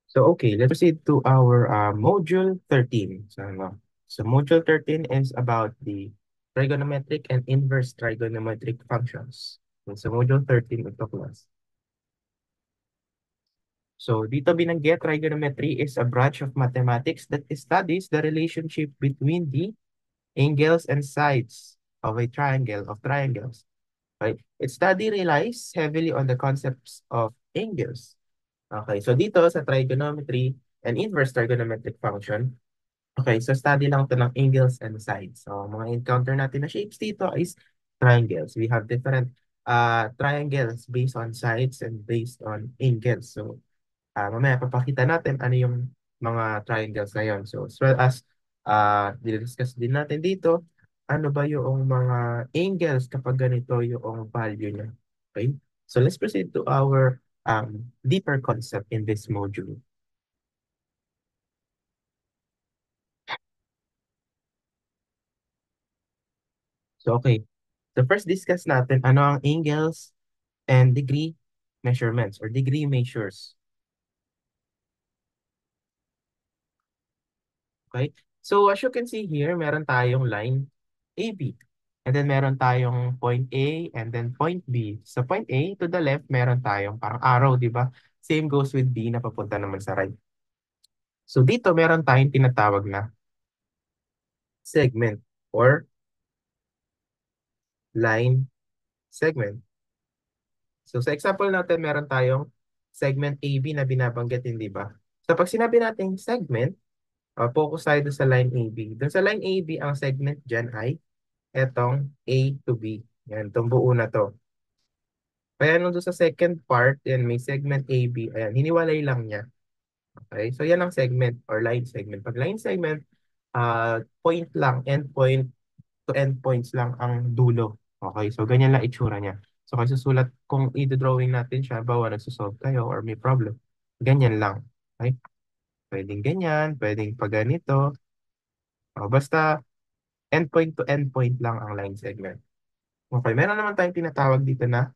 So, okay, let's proceed to our module 13. So module 13 is about the trigonometric and inverse trigonometric functions. So module 13 ito class. So dito binanggit, trigonometry is a branch of mathematics that studies the relationship between the angles and sides of a triangle, of triangles. Right? Its study relies heavily on the concepts of angles. Okay, so dito sa trigonometry and inverse trigonometric function, okay, so study lang to ng angles and sides. So mga encounter natin na shapes dito is triangles. We have different triangles based on sides and based on angles. So mamaya papakita natin ano yung mga triangles na yun. So as well as discuss din natin dito, ano ba yung mga angles kapag ganito yung value niya. Okay? So let's proceed to our deeper concept in this module. So okay, so first discuss natin ano ang angles and degree measurements or degree measures. Okay? So as you can see here, meron tayong line AB. And then meron tayong point A and then point B. Sa point A, to the left, meron tayong parang arrow, di ba? Same goes with B na papunta naman sa right. So dito, meron tayong tinatawag na segment or line segment. So sa example natin, meron tayong segment AB na binabanggit, hindi ba? So pag sinabi natin segment, focus tayo doon sa line AB. Doon sa line AB, ang segment dyan ay etong A to B. Yan, itong buo na to. Kaya nung doon sa second part, yan, may segment AB. Ayan, hiniwalay lang niya. Okay? So yan ang segment or line segment. Pag line segment, point lang, end point to end points lang ang dulo. Okay? So ganyan lang itsura niya. So kasi susulat, kung i-drawing natin siya, bawa nagsosolve kayo or may problem, ganyan lang. Okay? Pwedeng ganyan, pwedeng pag ganito. Basta endpoint to endpoint lang ang line segment. Okay, meron naman tayong tinatawag dito na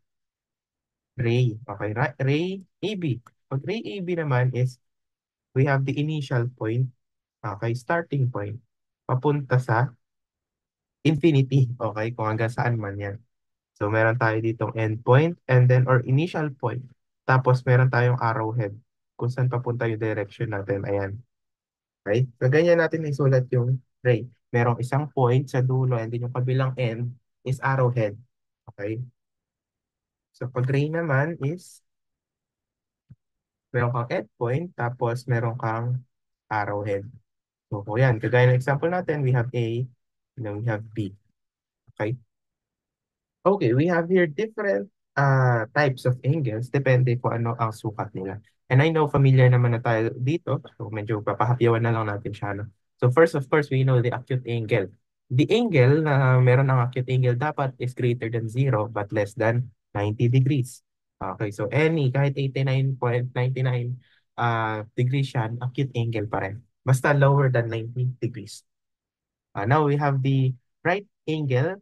ray. Okay, ray AB. Pag ray AB naman is we have the initial point, okay, starting point, papunta sa infinity, okay, kung hanggang saan man yan. So meron tayo ditong endpoint and then or initial point. Tapos meron tayong arrowhead kung saan papunta yung direction natin. Ayan. Okay? So ganyan natin isulat yung ray. Merong isang point sa dulo and then yung kabilang end is arrowhead. Okay? So pag ray naman is meron kang endpoint tapos meron kang arrowhead. So yan, kagaya ng example natin, we have A and then we have B. Okay? Okay, we have here different types of angles depende kung ano ang sukat nila. And I know familiar naman na tayo dito, so medyo papahapyawan na lang natin siya. No? So first, of course, we know the acute angle. The angle na meron ng acute angle dapat is greater than 0 but less than 90 degrees. Okay, so kahit 89.99 degrees yan, acute angle pa rin. Basta lower than 90 degrees. Now we have the right angle.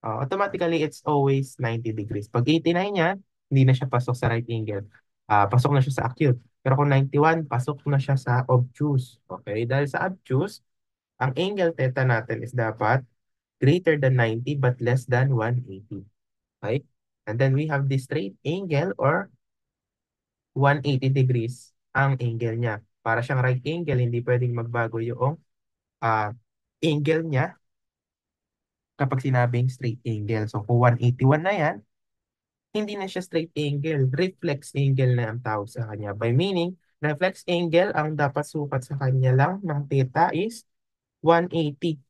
Automatically, it's always 90 degrees. Pag 89 yan, hindi na siya pasok sa right angle. Pasok na siya sa acute. Pero kung 91, pasok na siya sa obtuse. Okay? Dahil sa obtuse, ang angle theta natin is dapat greater than 90 but less than 180. Okay? And then we have the straight angle or 180 degrees ang angle niya. Para siyang right angle, hindi pwedeng magbago yung angle niya kapag sinabing straight angle. So kung 181 na yan, hindi na siya straight angle. Reflex angle na ang tawag sa kanya. By meaning, reflex angle, ang dapat sukat sa kanya lang ng theta is 180.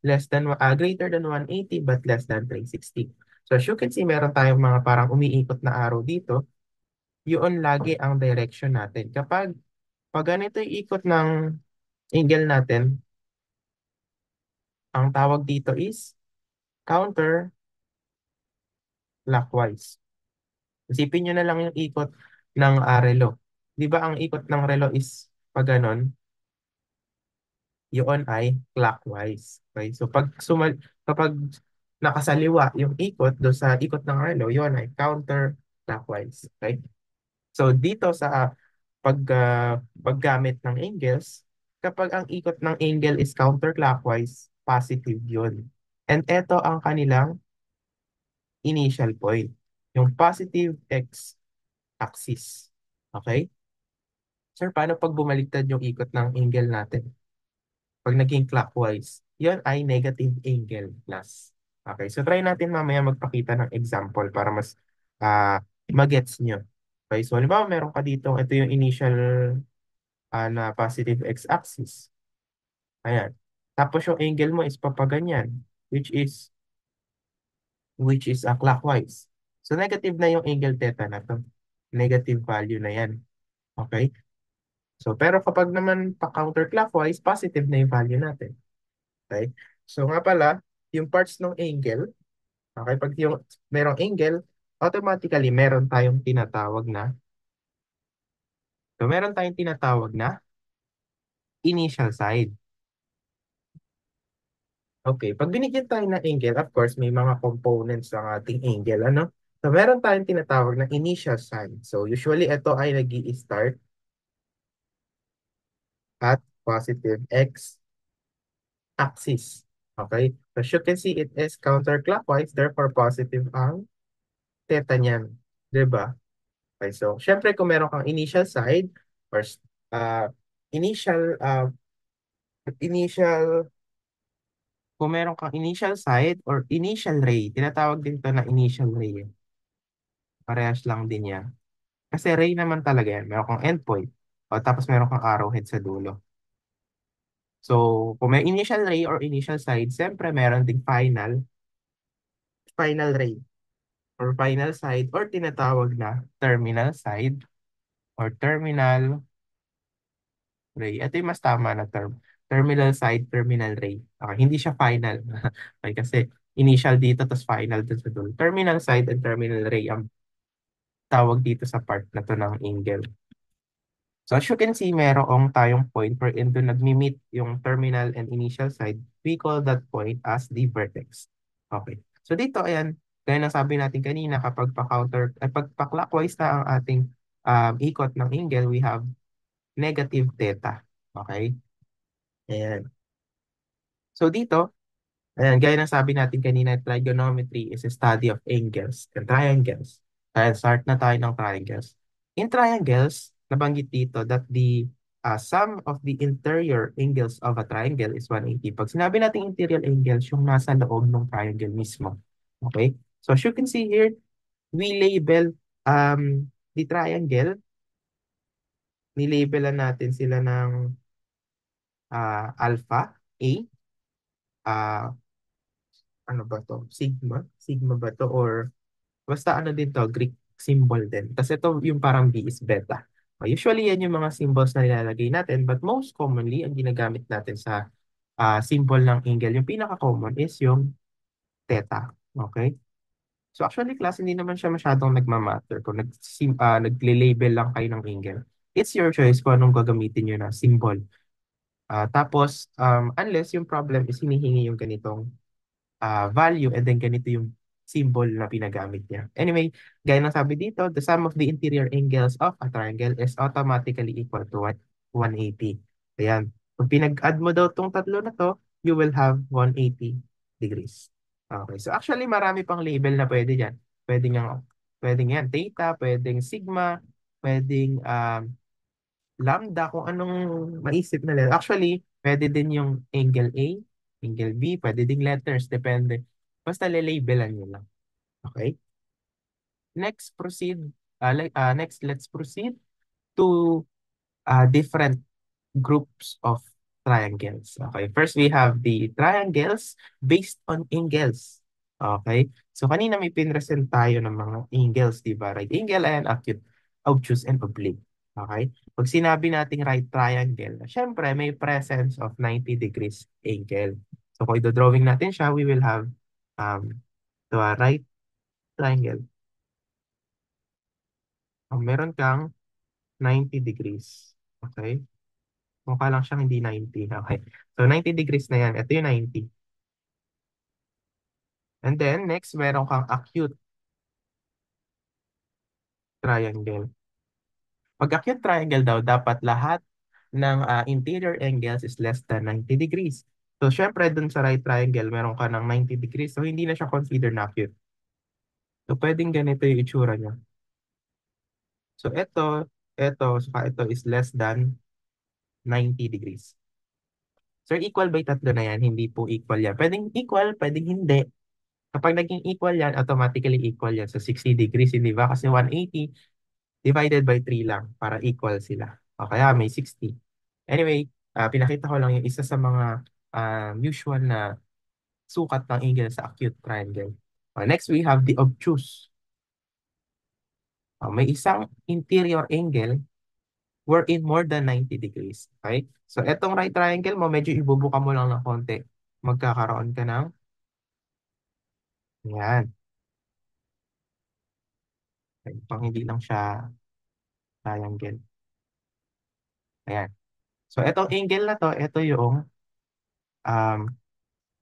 Greater than 180 but less than 360. So as you can see, meron tayong mga parang umiikot na arrow dito. Yun lagi ang direction natin. Pag ganito yung ikot ng angle natin, ang tawag dito is counterclockwise. Isipin nyo na lang yung ikot ng relo. Di ba ang ikot ng relo is pag ganon, yun ay clockwise. Okay? So kapag nakasaliwa yung ikot do sa ikot ng relo, yun ay counterclockwise. Okay? So dito sa paggamit ng angles, kapag ang ikot ng angle is counterclockwise, positive yun. And ito ang kanilang initial point, yung positive x-axis. Okay? Sir, paano pag bumaliktad yung ikot ng angle natin? Pag naging clockwise, yun ay negative angle plus. Okay, so try natin mamaya magpakita ng example para mas magets nyo. Okay, so halimbawa meron ka dito, ito yung initial na positive x-axis. Ayan. Tapos yung angle mo is papaganyan, which is clockwise. So negative na yung angle theta na to. Negative value na yan. Okay? So pero kapag naman pa counterclockwise, positive na yung value natin. Okay? So nga pala, yung parts ng angle, okay, pag yung merong angle, automatically meron tayong tinatawag na initial side. Okay, pag binigyan tayo ng angle, of course, may mga components ng ating angle, ano? So, meron tayong tinatawag na initial side. So, usually, ito ay nag-i-start at positive x-axis. Okay? So, as you can see, it is counterclockwise, therefore, positive ang theta niyan. Diba? Okay, so, syempre, kung meron kang initial side, or uh, initial, uh, initial, kung meron kang initial side or initial ray, tinatawag din to na initial ray. Parehas lang din yan. Kasi ray naman talaga yan. Meron kang endpoint. O tapos meron kang arrowhead sa dulo. So, kung may initial ray or initial side, siyempre meron ding final ray or final side or tinatawag na terminal side or terminal ray. Ito yung mas tama na term. Terminal side, terminal ray. Okay, hindi siya final. Okay, kasi initial dito, tapos final dun sa dulo. Terminal side and terminal ray ang tawag dito sa part na to ng angle. So as you can see, merong tayong point wherein doon nagmi-meet yung terminal and initial side. We call that point as the vertex. Okay. So dito, ayan, gaya ng sabi natin kanina, kapag pag pa-clockwise na ang ating ikot ng angle, we have negative theta. Okay? Ayan. So dito, ayan, gaya ng sabi natin kanina, trigonometry is a study of angles and triangles. Kaya start na tayo ng triangles. In triangles, nabanggit dito that the sum of the interior angles of a triangle is 180. Pag sinabi natin interior angles, yung nasa loob ng triangle mismo. Okay? So as you can see here, we label the triangle, nilabelan natin sila ng alpha, A, ah, ano ba to? Sigma? Sigma ba to? Or basta ano din to, Greek symbol din. Kasi ito yung parang B is beta. Usually yan yung mga symbols na nilalagay natin, but most commonly, ang ginagamit natin sa symbol ng angle, yung pinaka-common is yung theta. Okay? So actually, class, hindi naman siya masyadong nagmamatter kung nagle-label lang kayo ng angle. It's your choice kung anong gagamitin nyo na symbol. Tapos, unless yung problem is hinihingi yung ganitong value and then ganito yung symbol na pinagamit niya. Anyway, gaya ng sabi dito, the sum of the interior angles of a triangle is automatically equal to what? 180. Ayan. Kung pinag-add mo daw tong tatlo na to, you will have 180 degrees. Okay. So actually, marami pang label na pwede dyan. Pwedeng yan, theta, pwedeng sigma, pwedeng lambda, kung anong maisip na letter. Actually, pwede din yung angle A, angle B, pwede ding letters, depende. Basta lalabelan nyo lang. Okay? Next, let's proceed to different groups of triangles. Okay, first we have the triangles based on angles. Okay, so kanina may pinresent tayo ng mga angles, di ba? Right angle and acute, obtuse, and oblique. Okay, pag sinabi nating right triangle, syempre may presence of 90 degrees angle. So kung i-drawing natin siya, we will have the right triangle. Meron kang 90 degrees. Okay? Mukha lang siyang hindi 90. Okay. So 90 degrees na yan. Ito yung 90. And then next, meron kang acute triangle. Pag acute triangle daw, dapat lahat ng interior angles is less than 90 degrees. So, syempre, dun sa right triangle, meron ka ng 90 degrees. So, hindi na siya considered na acute. So, pwedeng ganito yung itsura niya. So, saka ito is less than 90 degrees. So, equal by tatlo na yan? Hindi po equal yan. Pwedeng equal, pwedeng hindi. Kapag naging equal yan, automatically equal yan. So, 60 degrees, hindi ba? Kasi 180 divided by 3 lang para equal sila. O kaya may 60. Anyway, pinakita ko lang yung isa sa mga usual na sukat ng angle sa acute triangle. Next, we have the obtuse. May isang interior angle wherein more than 90 degrees. Okay? So, etong right triangle mo, medyo ibubuka mo lang ng konti. Magkakaroon ka ng, yan. Okay, pang hindi lang siya triangle. Ayan. So, etong angle na to, ito yung um,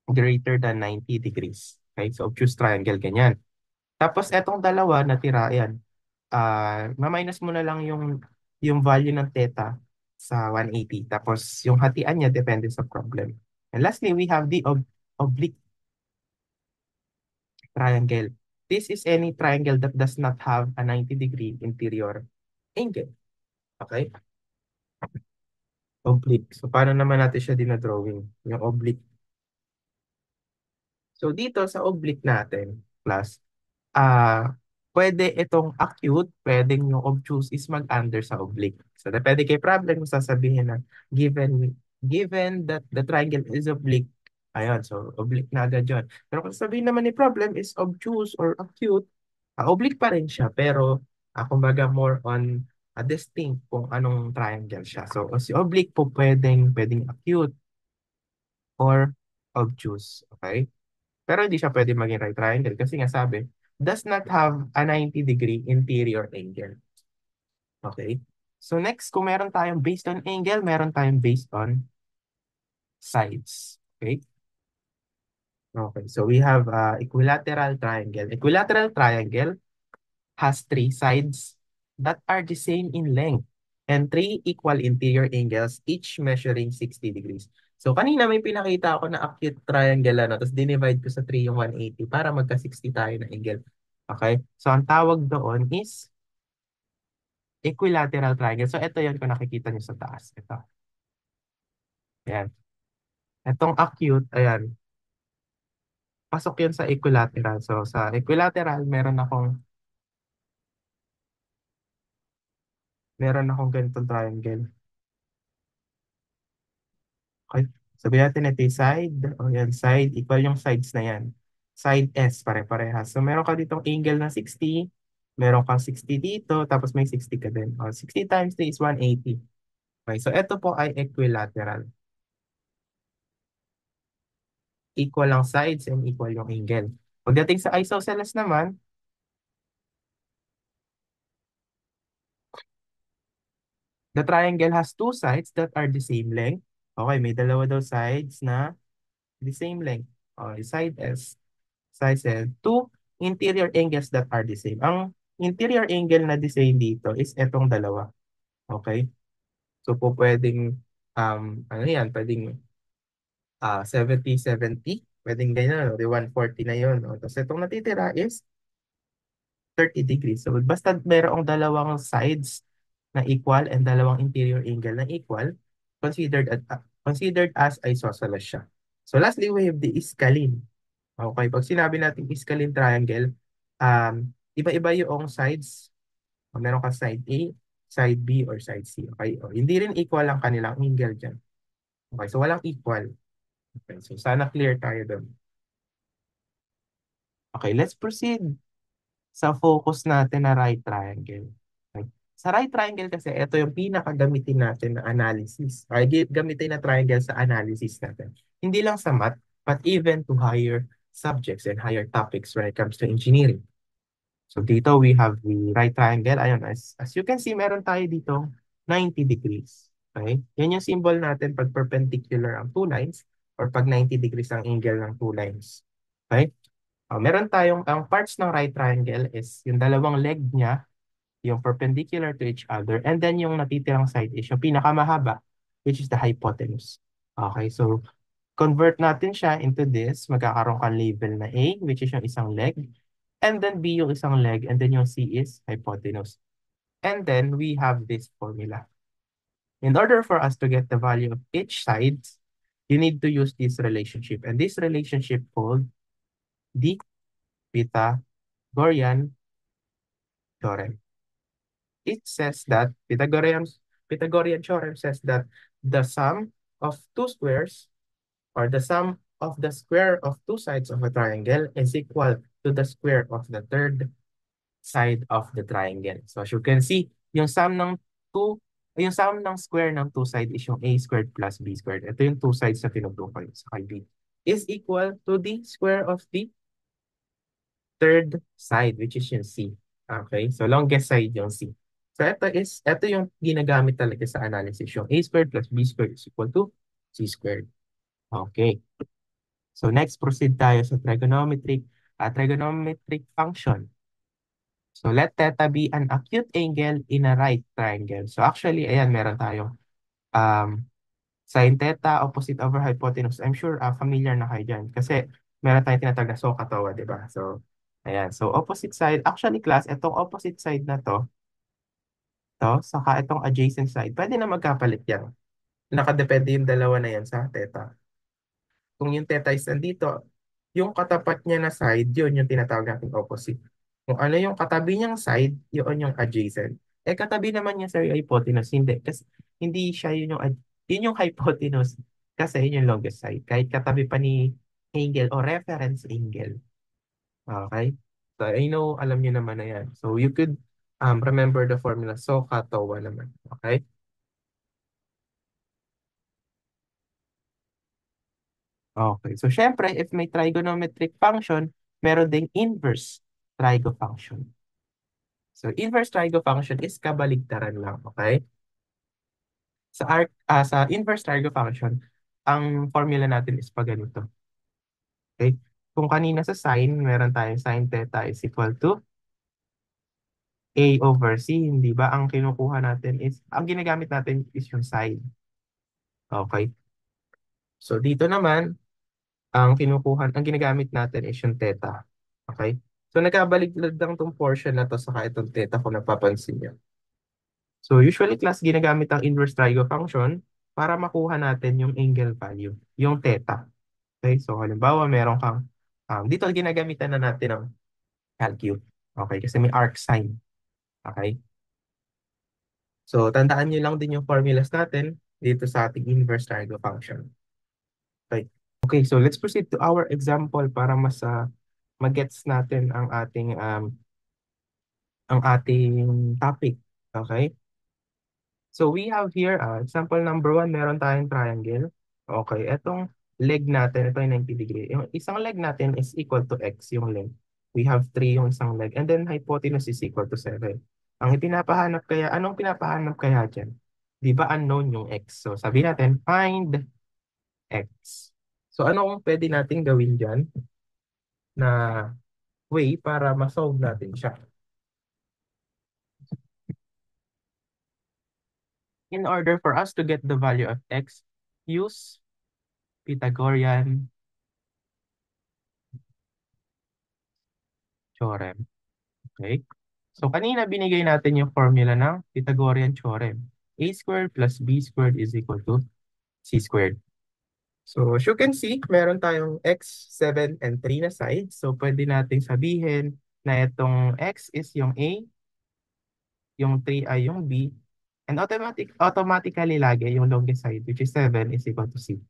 greater than 90 degrees. Okay? So, obtuse triangle, ganyan. Tapos, etong dalawa na tira, ayan. Ma-minus mo na lang yung value ng theta sa 180. Tapos, yung hatian niya depende sa problem. And lastly, we have the oblique triangle. This is any triangle that does not have a 90-degree interior angle. Okay? Oblique. So, paano naman natin siya dinadrawing? Yung oblique. So, dito sa oblique natin, class, pwede itong acute, pwedeng yung obtuse is mag-under sa oblique. So, depende kay problem kung sasabihin na given that the triangle is oblique, ayun, so oblique na agad yun. Pero kung sabihin naman ni problem is obtuse or acute, oblique pa rin siya, pero kumbaga more on distinct kung anong triangle siya. So, si oblique po pwedeng acute or obtuse. Okay? Pero hindi siya pwede maging right triangle kasi nga sabi, does not have a 90-degree interior angle. Okay? So next, kung meron tayong based on angle, meron tayong based on sides. Okay? Okay, so we have equilateral triangle. Equilateral triangle has three sides that are the same in length and three equal interior angles, each measuring 60 degrees. So kanina may pinakita ako na acute triangle, ano, tapos dinivide ko sa 3 yung 180 para magka-60 tayo na angle. Okay? So ang tawag doon is equilateral triangle. So ito yun kung nakikita nyo sa taas. Ito. Ayan. Itong acute, ayan, pasok yun sa equilateral. So sa equilateral, meron akong ganitong triangle. Okay. Sabihin natin ito yung side. O yan, side. Equal yung sides na yan. Side S, pare-parehas. So, meron ka ditong angle na 60. Meron kang 60 dito. Tapos may 60 ka din. O, 60 times 3 is 180. Okay. So, ito po ay equilateral. Equal ang sides and equal yung angle. Pagdating sa isosceles naman, the triangle has two sides that are the same length. Okay, may dalawa daw sides na the same length. Okay, side S. Size L, two interior angles that are the same. Ang interior angle na the same dito is etong dalawa. Okay? So po pwedeng, ano yan, pwedeng 70-70. Pwedeng ganyan, no? Di 140 na yun. No? Tapos itong natitira is 30 degrees. So basta mayroong dalawang sides na equal and dalawang interior angle na equal, considered as isosceles siya. So lastly, we have the scalene. Okay, pag sinabi natin scalene triangle, iba-iba yung sides. Meron ka side A, side B, or side C. Okay, hindi rin equal ang kanilang angle dyan. Okay, so walang equal. Okay, so sana clear tayo doon. Okay, let's proceed sa focus natin na right triangle. Okay. Sa right triangle kasi, ito yung pinakagamitin natin na analysis. Okay, gamitin na triangle sa analysis natin. Hindi lang sa math, but even to higher subjects and higher topics when it comes to engineering. So dito we have the right triangle. Ayun, as you can see, meron tayo dito 90 degrees. Okay? Yan yung symbol natin pag perpendicular ang two lines or pag 90 degrees ang angle ng two lines. Okay? Meron tayong, ang parts ng right triangle is yung dalawang leg niya yung perpendicular to each other, and then yung natitirang side is yung pinakamahaba, which is the hypotenuse. Okay, so convert natin siya into this, magkakaroon ka label na A, which is yung isang leg, and then B yung isang leg, and then yung C is hypotenuse. And then we have this formula. In order for us to get the value of each side, you need to use this relationship. And this relationship called the Pythagorean theorem. It says that Pythagorean theorem says that the sum of two squares, or the sum of the square of two sides of a triangle, is equal to the square of the third side of the triangle. So as you can see, yung sum ng square ng two side is yung a squared plus b squared. Ito yung two sides na tinutukoy sa kay b. Is equal to the square of the third side, which is yung c. Okay? So longest side yung c. So ito yung ginagamit talaga sa analysis. Yung a squared plus b squared is equal to c squared. Okay. So next, proceed tayo sa trigonometric function. So let theta be an acute angle in a right triangle. So actually, ayan, meron tayong um, sin theta opposite over hypotenuse. I'm sure familiar na kayo dyan. Kasi meron tayong tinatawag na SOHCAHTOA, di ba? So, ayan. So opposite side, actually class, itong opposite side na saka itong adjacent side, pwede na magkapalit yan. Nakadepende yung dalawa na yan sa theta. Kung yung theta is nandito, yung katapat niya na side, yun yung tinatawag natin opposite. Kung ano yung katabi niyang side, yun yung adjacent. Eh katabi naman niya sa hypotenuse, hindi. Kasi hindi siya yun yung hypotenuse. Kasi yun yung longest side. Kahit katabi pa ni angle o reference angle. Okay? So I know, alam niyo naman na yan. So you could remember the formula. So, katawa naman. Okay? Okay. So, syempre, if may trigonometric function, meron ding inverse trigo function. So, inverse trigo function is kabaligtaran lang. Okay? Sa inverse trigo function, ang formula natin is pa ganito. Okay? Kung kanina sa sine, meron tayong sine theta is equal to A over C, hindi ba? Ang kinukuha natin is, ang ginagamit natin is yung sine. Okay? So, dito naman, ang ginagamit natin is yung theta. Okay? So, nagkabaliktad lang itong portion na to saka itong theta kung napapansin nyo. So, usually class ginagamit ang inverse trigo function para makuha natin yung angle value, yung theta. Okay? So, halimbawa, meron kang, dito ginagamitan na natin ng calcu. Okay? Kasi may arc sine. Okay? So, tandaan nyo lang din yung formulas natin dito sa ating inverse trigo function. Okay? Okay, so let's proceed to our example para mas magets natin ang ating topic. Okay? So we have here, example number 1, meron tayong triangle. Okay, etong leg natin, ito yung 90 degree. Yung isang leg natin is equal to x, yung length. We have 3 yung isang leg. And then hypotenuse is equal to 7. Anong pinapahanap kaya dyan? Di ba unknown yung x? So sabi natin, find x. So anong pwede natin gawin dyan na way para ma-solve natin siya? In order for us to get the value of x, use Pythagorean theorem. Okay? So kanina binigay natin yung formula ng Pythagorean theorem. A squared plus b squared is equal to c squared. So as you can see, meron tayong x, 7, and 3 na sides. So pwede nating sabihin na itong x is yung A, yung 3 ay yung B, and automatically lagi yung longest side, which is 7, is equal to c.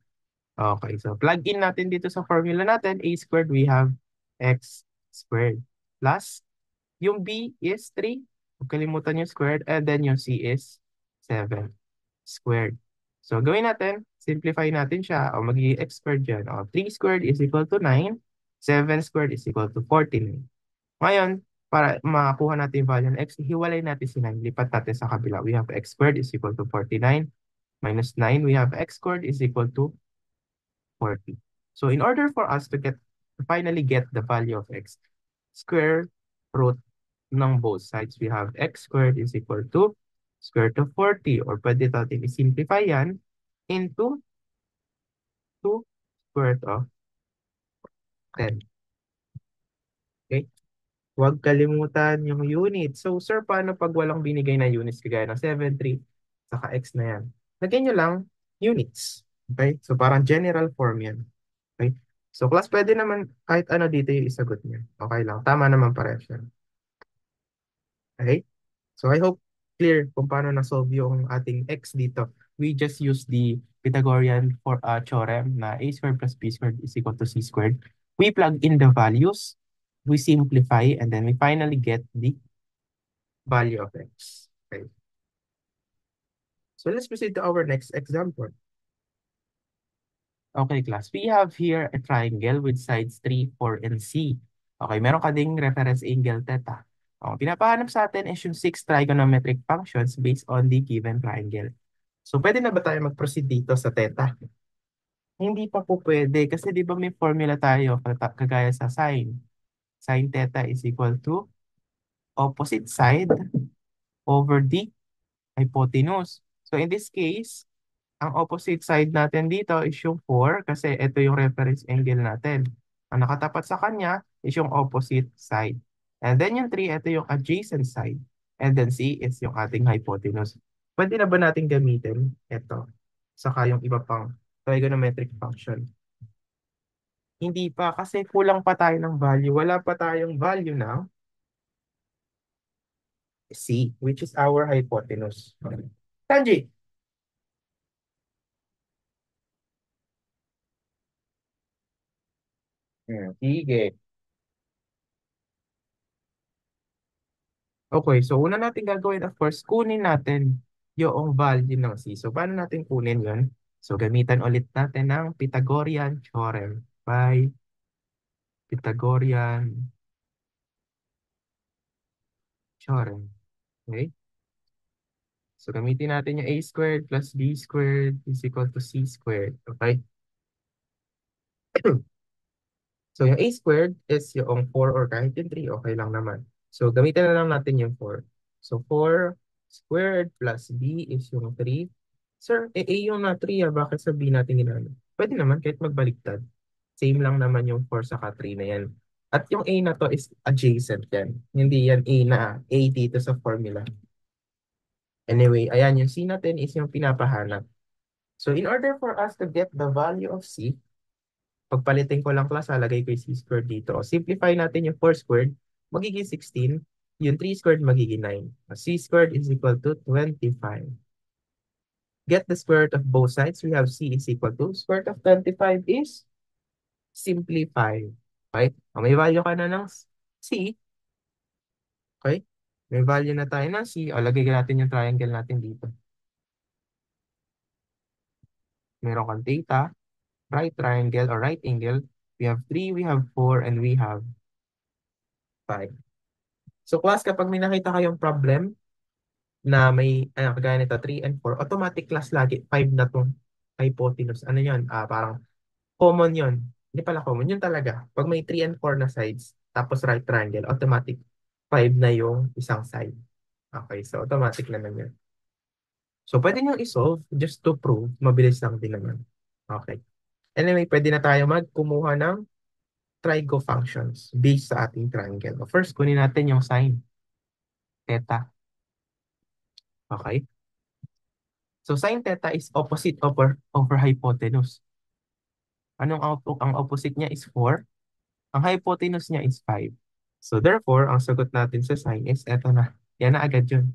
Okay, so plug in natin dito sa formula natin, a squared, we have x squared. Plus, yung b is 3, huwag kalimutan yung squared, and then yung c is 7 squared. So gawin natin, simplify natin siya, o magiging x squared dyan. O, 3 squared is equal to 9, 7 squared is equal to 49. Ngayon, para makakuha natin yung value ng x, hiwalay natin si 9, lipat natin sa kabila. We have x squared is equal to 49, minus 9, we have x squared is equal to 40. So in order for us to finally get the value of x, square root ng both sides. We have x squared is equal to square root of 40 or pwede natin i-simplify yan into 2 square root of 10. Okay? Huwag kalimutan yung unit. So, sir, paano pag walang binigay na units kagaya ng 7, 3, saka x na yan? Lagyan nyo lang units. Okay? So, parang general form yan. Okay? So, class, pwede naman kahit ano dito yung isagot niya. Okay lang. Tama naman parehas yan. Okay? So, I hope clear kung paano na-solve yung ating x dito. We just use the Pythagorean for theorem na a squared plus b squared is equal to c squared. We plug in the values, we simplify, and then we finally get the value of x. Okay. So let's proceed to our next example. Okay, class. We have here a triangle with sides 3, 4, and C. Okay, meron ka ding reference angle theta. Oh, pinapahanap sa atin is yung 6 trigonometric functions based on the given triangle. So, pwede na ba tayo mag-proceed dito sa theta? Hindi pa po pwede kasi di ba may formula tayo kagaya sa sine. Sine theta is equal to opposite side over the hypotenuse. So, in this case, ang opposite side natin dito is yung 4 kasi ito yung reference angle natin. Ang nakatapat sa kanya is yung opposite side. And then yung 3, ito yung adjacent side. And then C is yung ating hypotenuse. Pwede na ba natin gamitin ito? Saka yung iba pang trigonometric function. Hindi pa kasi kulang pa tayo ng value. Wala pa tayong value ng C, which is our hypotenuse. Tanji, sige. Okay, so una natin gagawin, of course, kunin natin yung value ng C. So, paano natin kunin yun? So, gamitan ulit natin ng Pythagorean theorem by Pythagorean theorem. Okay? So, gamitin natin yung A squared plus B squared is equal to C squared. Okay? So, yung A squared is yung 4 or kahit yung 3, okay lang naman. So, gamitin na lang natin yung 4. So, 4 squared plus B is yung 3. Sir, A yung na 3 bakit sa B natin ginamit? Pwede naman kahit magbaliktad. Same lang naman yung 4 saka 3 na yan. At yung A na to is adjacent yan. Hindi yan A na A dito sa formula. Anyway, ayan yung C natin is yung pinapahanap. So, in order for us to get the value of C, pagpalitin ko lang class, halagay ko yung C squared dito. Simplify natin yung 4 squared, magiging 16. Yung 3 squared magiging 9. C squared is equal to 25. Get the square root of both sides. We have C is equal to square root of 25 is simplify. Okay? May value ka na ng C. Okay? May value na tayo ng C. O, lagay natin yung triangle natin dito. Meron kang theta, right triangle or right angle. We have 3, we have 4, and we have 5. So class, kapag may nakita kayong problem na may, kagaya nito, 3 and 4, automatic class lagi, 5 na tong hypotenuse. Ano yun? Parang common yun. Hindi pala common. Yun talaga. Pag may 3 and 4 na sides, tapos right triangle, automatic 5 na yung isang side. Okay, so automatic naman yun. So pwede nyo isolve just to prove. Mabilis lang din naman. Okay. Anyway, pwede na tayo magkumuha ng trigo functions based sa ating triangle. First, kunin natin yung sine theta. Okay. So sine theta is opposite over hypotenuse. Ang opposite niya is 4. Ang hypotenuse niya is 5. So therefore, ang sagot natin sa sine is eto na. Yan na agad yun.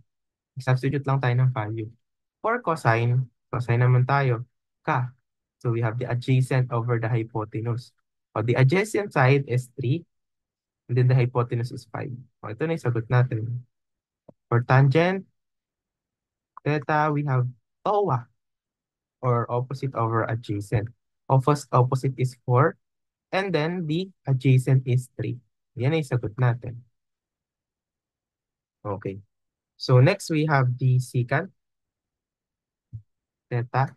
Substitute lang tayo ng value. For cosine, cosine naman tayo, ka. So we have the adjacent over the hypotenuse. O the adjacent side is 3, and then the hypotenuse is 5. O ito na yung sagot natin. For tangent, theta, we have TOA, or opposite over adjacent. Opposite is 4, and then the adjacent is 3. Yan ay sagot natin. Okay. So next we have the secant theta.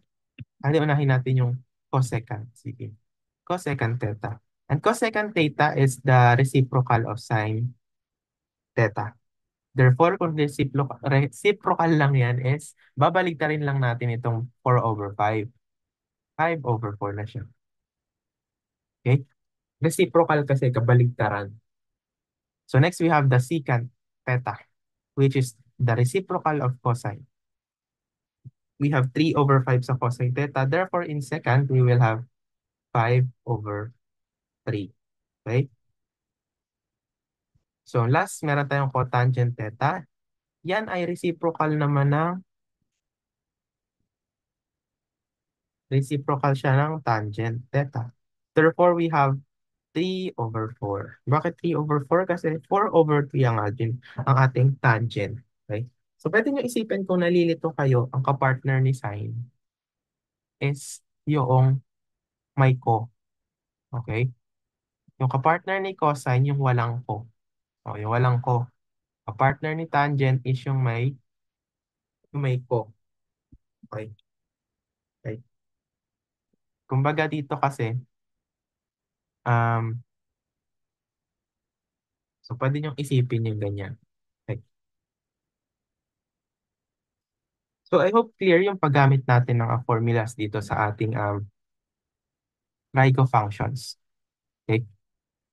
Unahin natin yung cosecant. Sige. Cosecant theta. And cosecant theta is the reciprocal of sine theta. Therefore, kung reciprocal lang yan is, babaligtarin lang natin itong 4/5. 5/4 na siya. Okay? Reciprocal kasi kabaligtaran. So next, we have the secant theta, which is the reciprocal of cosine. We have 3/5 sa cosine theta. Therefore, in secant, we will have 5/3. Okay? So last, meron tayong cotangent theta. Yan ay reciprocal naman ng, reciprocal siya ng tangent theta. Therefore, we have 3/4. Bakit 3/4? Kasi 4/3 ang ating tangent. Okay? So pwede nyo isipin kung nalilito kayo, ang kapartner ni sine is yung may ko. Okay? Yung kapartner ni cosine, yung walang ko. O, yung walang ko. Kapartner ni tangent is yung may ko. Okay? Okay? Kumbaga dito kasi, um, so pwede nyo isipin yung ganyan. Okay? So I hope clear yung paggamit natin ng formulas dito sa ating Trigo functions. Okay?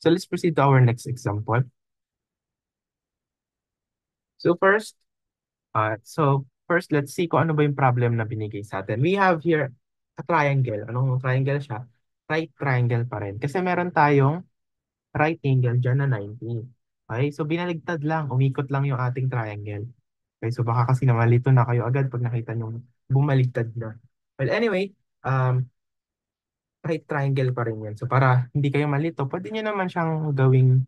So let's proceed to our next example. So first, let's see kung ano ba yung problem na binigay sa atin. We have here a triangle. Anong triangle siya? Right triangle pa rin. Kasi meron tayong right angle dyan na 90. Okay? So binaligtad lang, umikot lang yung ating triangle. Okay? So baka kasi namalito na kayo agad pag nakita nyo bumaligtad na. Well, anyway, right triangle pa rin yan. So para hindi kayo malito, pwede nyo naman siyang gawing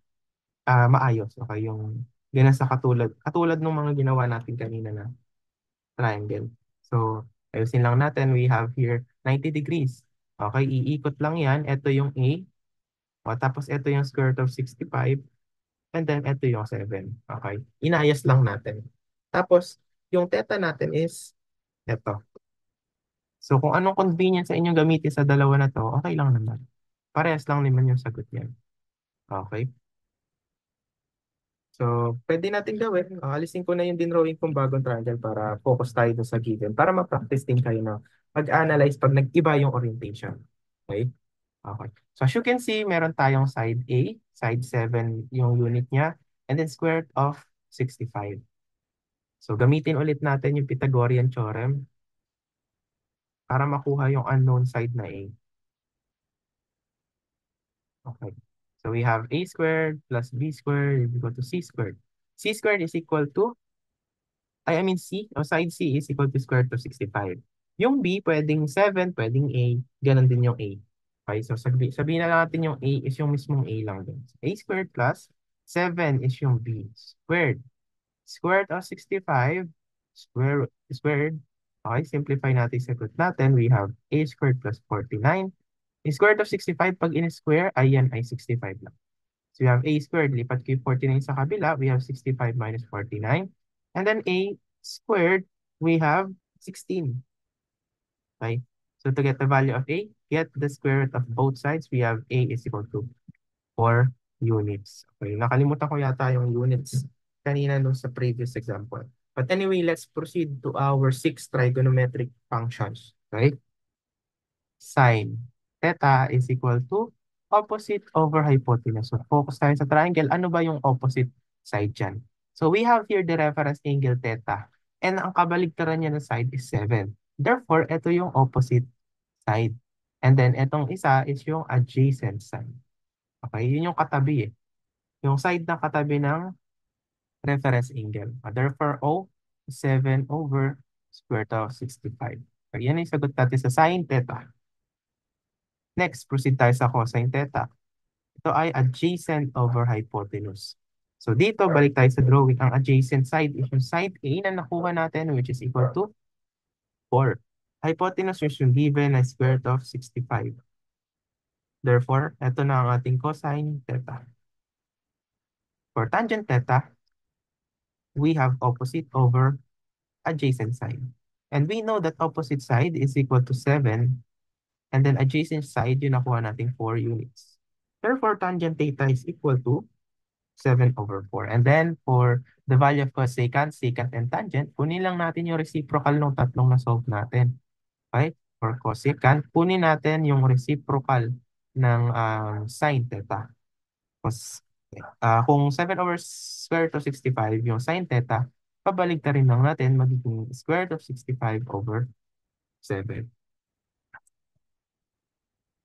maayos. Okay, yung ganun sa katulad ng mga ginawa natin kanina na triangle. So, ayusin lang natin. We have here 90 degrees. Okay, iikot lang yan. Ito yung A. O, tapos ito yung square root of 65. And then ito yung 7. Okay, inayos lang natin. Tapos, yung theta natin is ito. So, kung anong convenience sa inyong gamitin sa dalawa na to, okay lang naman. Parehas lang naman yung sagot niyan. Okay. So, pwede natin gawin. Alisin ko na yung dinrawing kong bagong triangle para focus tayo dun sa given. Para ma-practice din kayo na pag-analyze pag nag-iba yung orientation. Okay? Okay. So, as you can see, meron tayong side A, side 7 yung unit niya, and then square root of 65. So, gamitin ulit natin yung Pythagorean theorem para makuha yung unknown side na A. Okay. So, we have A squared plus B squared is equal to C squared. C squared is equal to C, o side C is equal to square root of 65. Yung B, pwedeng 7, pwedeng A, ganun din yung A. Okay, so sabihin na lang natin yung A is yung mismong A lang din. So, A squared plus 7 is yung B squared. Square root of 65, squared. Okay, simplify natin sa sagot natin. We have A squared plus 49. Yung square root of 65, pag in-square, ayan ay 65 lang. So we have A squared, lipat ko yung 49 sa kabila, we have 65 minus 49. And then A squared, we have 16. Okay? So to get the value of A, get the square root of both sides. We have A is equal to 4 units. Okay, nakalimutan ko yata yung units kanina nung sa previous example. But anyway, let's proceed to our 6 trigonometric functions. Okay? Sine theta is equal to opposite over hypotenuse. So focus tayo sa triangle. Ano ba yung opposite side dyan? So we have here the reference angle theta. And ang kabaligtaran niya na side is 7. Therefore, ito yung opposite side. And then, itong isa is yung adjacent side. Okay, yun yung katabi eh. Yung side na katabi ng reference angle. Therefore, O, 7 over square root of 65. Okay, yan yung sagot natin sa sine theta. Next, proceed tayo sa cosine theta. Ito ay adjacent over hypotenuse. So dito, balik tayo sa drawing. Ang adjacent side is yung side A na nakuha natin, which is equal to 4. Hypotenuse is yung given na square root of 65. Therefore, ito na ang ating cosine theta. For tangent theta, we have opposite over adjacent side. And we know that opposite side is equal to 7. And then adjacent side, yun nakuha natin 4 units. Therefore, tangent theta is equal to 7/4. And then for the value of cosecant, secant, and tangent, kunin lang natin yung reciprocal ng tatlong na-solve natin. Okay? For cosecant, kunin natin yung reciprocal ng sin theta. Kung 7/square root of 65, yung sin theta, pabalik rin lang natin, magiging square root of 65/7.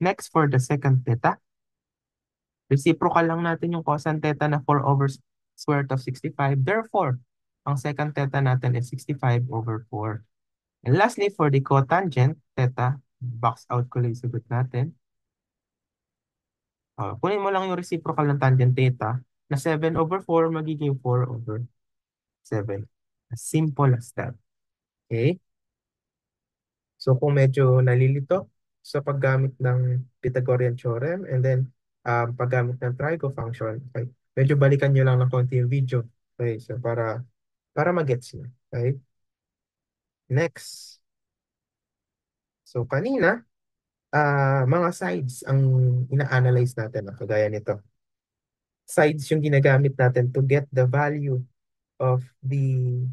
Next, for the secant theta, reciprocal lang natin yung cosine theta na 4/square root of 65. Therefore, ang secant theta natin is 65/4. And lastly, for the cotangent theta, box out ko lang yung sagot natin. Kunin mo lang yung reciprocal ng tangent theta na 7/4 magiging 4/7. As simple as that. Okay? So kung medyo nalilito sa paggamit ng Pythagorean theorem and then paggamit ng trigo function, okay? Medyo balikan nyo lang ng konti yung video. Okay, so para magets nyo. Okay? Next. So kanina, mga sides ang ina-analyze natin, kagaya nito. Sides yung ginagamit natin to get the value of the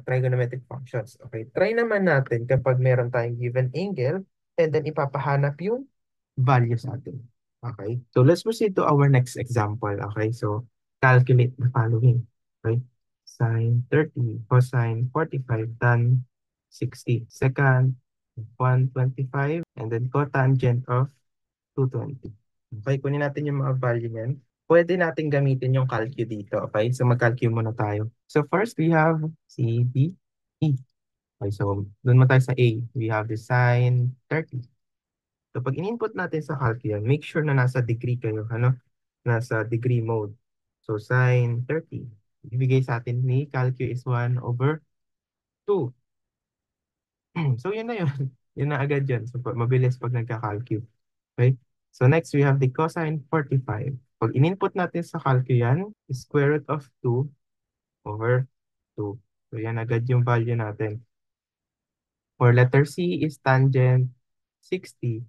trigonometric functions. Okay, try naman natin kapag meron tayong given angle and then ipapahanap yung value sa atin. Okay, so let's proceed to our next example. Okay, so calculate the following. Okay, sine 30, cosine 45, tan 60, secant 125, and then cotangent of 220. Okay, kunin natin yung mga value niyan. Pwede natin gamitin yung calcu dito. Okay, so mag-calcu muna tayo. So first, we have C, D, E. Okay, so doon mo tayo sa A. We have the sine 30. So pag in-input natin sa calcu yan, make sure na nasa degree kayo. Ano? Nasa degree mode. So sine 30. Ibigay sa atin ni calcu is 1/2. So yun na yun. Yun na agad yun. So mabilis pag nagka-calcu. Okay? So next, we have the cosine 45. Pag in-input natin sa calcu yan, square root of 2/2. So yan agad yung value natin. For letter C is tangent 60.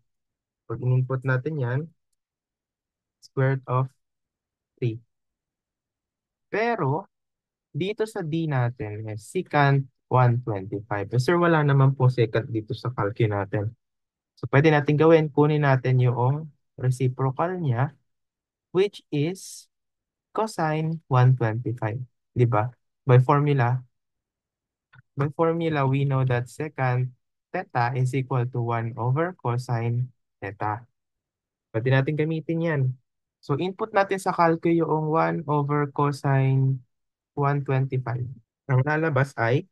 Pag in-input natin yan, square root of 3. Pero, dito sa D natin, is secant 125. Sir, wala naman po secant dito sa calcu natin. So pwede natin gawin, kunin natin yung reciprocal niya, which is cosine 125. Di ba? By formula, we know that secant theta is equal to 1/cosine theta. Pwede natin gamitin yan. So input natin sa calcu yung 1/cosine 125. Ang lalabas ay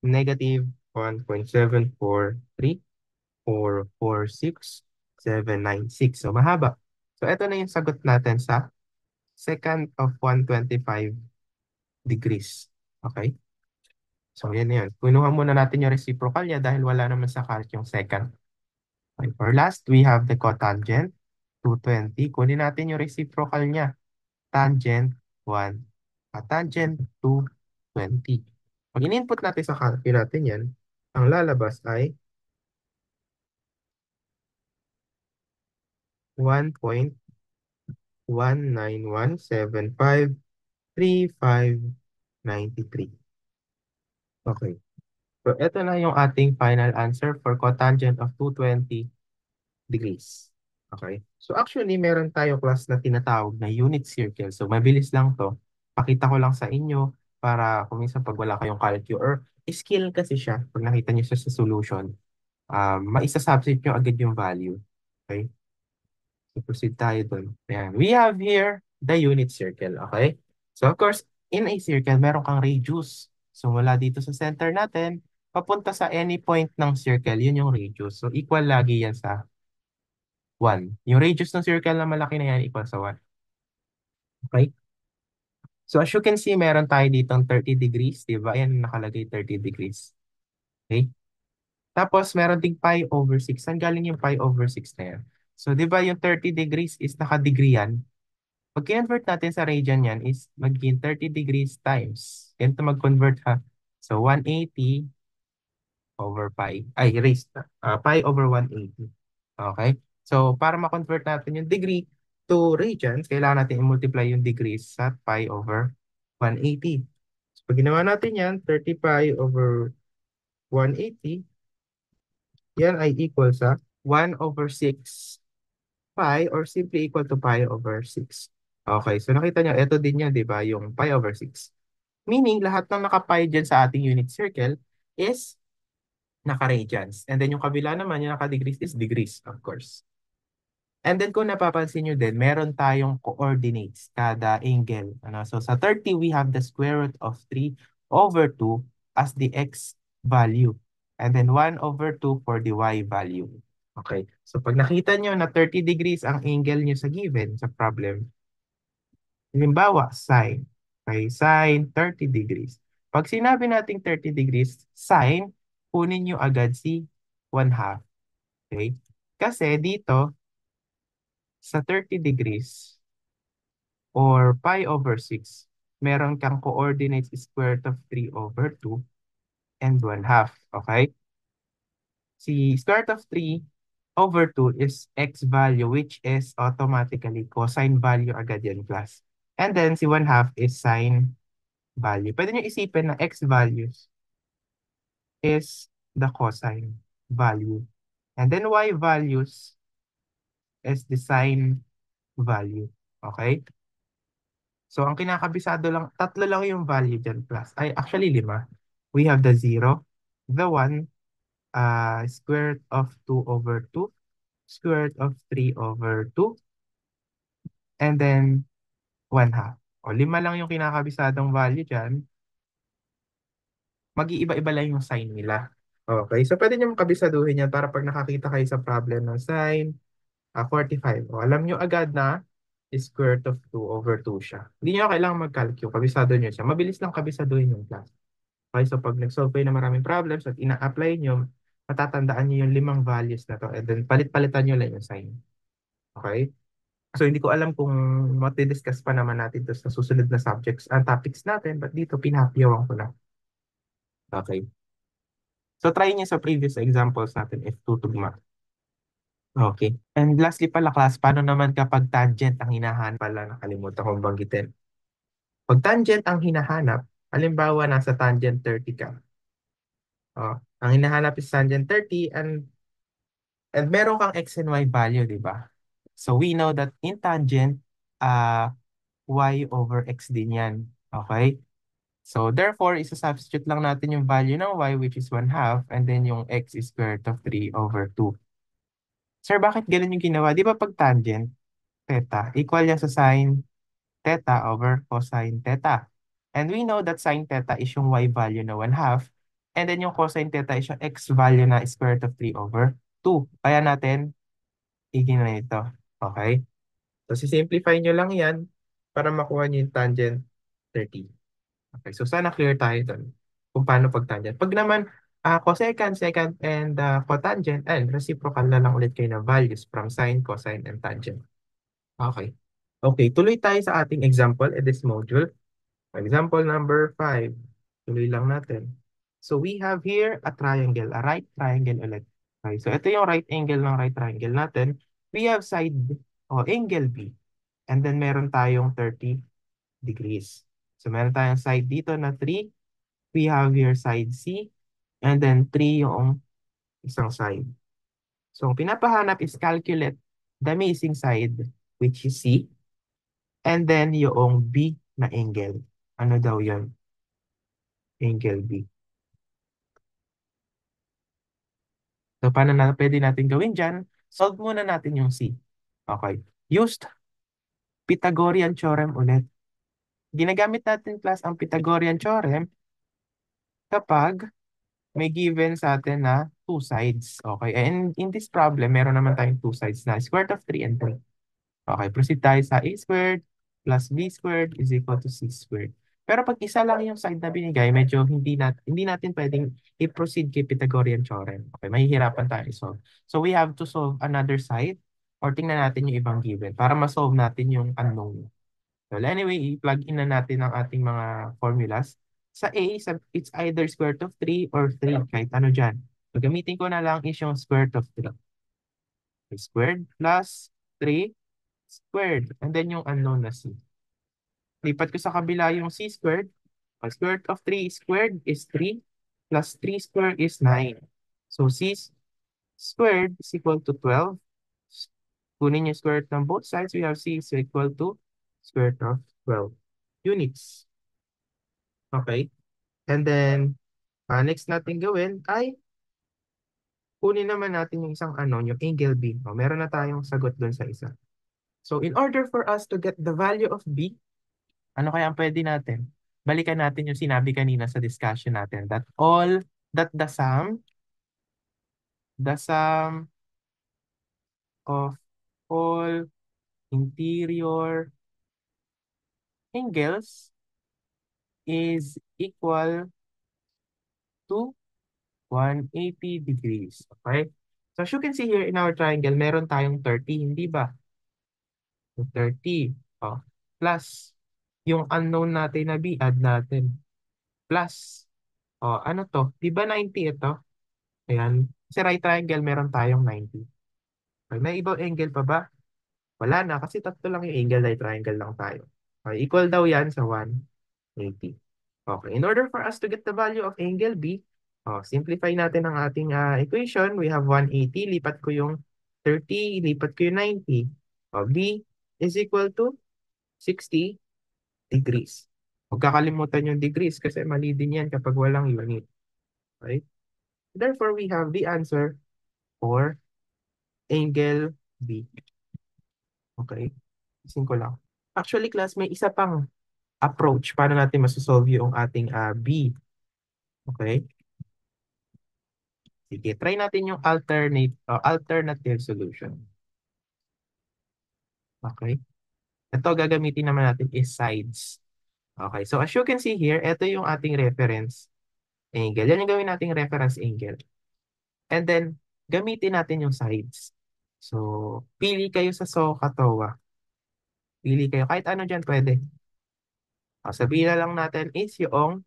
negative 1.743446,796. So mahaba. So ito na yung sagot natin sa secant of 125 degrees. Okay? So yan yun. Kunuha muna natin yung reciprocal niya dahil wala naman sa calc yung secant. Okay. For last, we have the cotangent, 220. Kunin natin yung reciprocal niya. Tangent 1. Tangent 220. Pag in-input natin sa calc natin yan, ang lalabas ay 1.191753593. Okay. So, ito na yung ating final answer for cotangent of 220 degrees. Okay. So, actually, meron tayo class na tinatawag na unit circle. So, mabilis lang to. Pakita ko lang sa inyo para kung minsan pag wala kayong calcu or skill kasi siya, pag nakita nyo siya sa solution, maisa-substitute nyo agad yung value. Okay. So, proceed tayo dun. Ayan. We have here the unit circle. Okay. So, of course, in a circle, meron kang radius. So, mula dito sa center natin, papunta sa any point ng circle, yun yung radius. So, equal lagi yan sa 1. Yung radius ng circle na malaki na yan, equal sa 1. Okay. So, as you can see, meron tayo ditong 30 degrees. Diba? Ayan, nakalagay 30 degrees. Okay. Tapos, meron ding pi over 6. Saan galing yung pi over 6 na yan? So, di ba yung 30 degrees is naka-degree yan? Pag convert natin sa radian yan is magiging 30 degrees times. Ganito mag-convert ha. So, 180 over pi. Ay, raised na. Pi over 180. Okay? So, para ma-convert natin yung degree, to radians, kailangan natin i-multiply yung degrees sa pi over 180. So, pag ginawa natin yan, 30 pi over 180, yan ay equal sa 1 over 6 pi or simply equal to pi over 6. Okay, so nakita nyo, ito din yan, di ba? Yung pi over 6. Meaning, lahat ng naka-pi dyan sa ating unit circle is naka-radians. And then yung kabila naman, yung naka-degrees is degrees, of course. And then kung napapansin nyo din, meron tayong coordinates kada angle. Ano? So sa 30, we have the square root of 3 over 2 as the x value. And then 1 over 2 for the y value. Okay. So pag nakita nyo na 30 degrees ang angle nyo sa given, sa problem, halimbawa, sine. Okay, sine 30 degrees. Pag sinabi nating 30 degrees, sine, kunin nyo agad si 1 half. Okay? Kasi dito, sa 30 degrees or pi over 6, meron kang coordinates square root of 3 over 2 and 1 half. Okay? Si square root of 3 over 2 is x value which is automatically cosine value agad yan class. And then si 1 half is sine value. Pwede nyo isipin na x values is the cosine value. And then y values is the sine value. Okay? So, ang kinakabisado lang, tatlo lang yung value dyan plus. Ay, actually, lima. We have the 0, the 1, square root of 2 over 2, square root of 3 over 2, and then 1 half. O, lima lang yung kinakabisadong value dyan. Mag-iiba-iba lang yung sign nila. Okay, so pwede nyo makabisaduhin yan para pag nakakita kayo sa problem ng sign, 45. O, alam nyo agad na square root of 2 over 2 siya. Hindi nyo kailangan mag-calculate. Kabisado nyo siya. Mabilis lang kabisaduhin yung class. Okay, so pag nag-solve kayo ng maraming problems at ina-apply nyo, matatandaan nyo yung limang values na to and then palit-palitan nyo lang yung sign. Okay? So hindi ko alam kung mati-discuss pa naman natin to sa susunod na subjects and topics natin, but dito pinahapyawan ko na. Okay. So try nyo sa previous examples natin if tutugma. Okay. And lastly pala class, paano naman kapag tangent ang hinahanap pala, nakalimutan kong banggitin. Pag tangent ang hinahanap, halimbawa nasa tangent 30 ka. Oh, ang hinahanap is tangent 30 and meron kang x and y value, di ba? So we know that in tangent, y over x din yan. Okay? So therefore, isa-substitute lang natin yung value ng y which is 1 half and then yung x is square root of 3 over 2. Sir, bakit ganun yung ginawa? Di ba pag tangent, theta, equal yan sa sine theta over cosine theta. And we know that sine theta is yung y value na 1 half and then yung cosine theta is yung x value na square root of 3 over 2. Kaya natin i-ginito. Okay? So, simplify nyo lang yan para makuha nyo yung tangent 30. Okay, so sana clear tayo doon kung paano pag-tangent. Pag naman cosecant, secant, and cotangent, and reciprocal na lang ulit kayo ng values from sine, cosine, and tangent. Okay. Okay, tuloy tayo sa ating example in this module. Example number 5. Tuloy lang natin. So we have here a triangle, a right triangle ulit. Okay, so ito yung right angle ng right triangle natin. We have side o angle B. And then meron tayong 30 degrees. So meron tayong side dito na 3. We have here side C. And then 3 yung isang side. So ang pinapahanap is calculate the missing side, which is C. And then yung B na angle. Ano daw yan? Angle B. So paano na pwede natin gawin dyan? Solve muna natin yung C. Okay. Used Pythagorean theorem ulit. Ginagamit natin class ang Pythagorean theorem kapag may given sa atin na two sides. Okay. And in this problem, meron naman tayong two sides na square root of 3 and 3. Okay. Proceed tayo sa a squared plus b squared is equal to c squared. Pero pag isa lang yung side na binigay, medyo hindi natin pwedeng i-proceed kay Pythagorean theorem. Okay, mahihirapan tayo i-solve. So we have to solve another side or tingnan natin yung ibang given para ma-solve natin yung unknown. Well, anyway, i-plug in na natin ang ating mga formulas. Sa A, it's either square root of 3 or 3, kahit ano dyan. So gamitin ko na lang is yung square root of 3. Okay, squared plus 3 squared. And then yung unknown na c. Lipat ko sa kabila yung c squared. Square root of 3 squared is 3 plus 3 squared is 9. So squared is equal to 12. Kunin yung square root ng both sides. We have c is equal to square root of 12 units. Okay? And then, next natin gawin ay kunin naman natin yung isang ano, yung angle B. Meron na tayong sagot dun sa isa. So, in order for us to get the value of B, ano kaya ang pwede natin? Balikan natin yung sinabi kanina sa discussion natin that the sum of all interior angles is equal to 180 degrees. Okay? So as you can see here in our triangle, meron tayong 30, hindi ba? So 30. Oh, plus yung unknown natin na B, add natin. Plus, ano to? Di ba 90 ito? Ayan. Sa right triangle, meron tayong 90. Okay, may ibang angle pa ba? Wala na, kasi tatlo lang yung angle, right triangle lang tayo. Okay, equal daw yan sa 180. Okay, in order for us to get the value of angle B, simplify natin ang ating equation. We have 180, lipat ko yung 30, lipat ko yung 90. B is equal to 60 degrees. Huwag kakalimutan yung degrees kasi mali din yan kapag walang unit. Okay? Therefore, we have the answer for angle B. Okay? Isin ko lang. Actually, class, may isa pang approach paano natin masosolve yung ating B. Okay? Sige, try natin yung alternative solution. Okay? Ito gagamitin naman natin is sides. Okay, so as you can see here, ito yung ating reference angle. Yan yung gawin nating reference angle. And then, gamitin natin yung sides. So, pili kayo sa SOHCAHTOA. Pili kayo. Kahit ano dyan pwede. Sabihin na lang natin is yung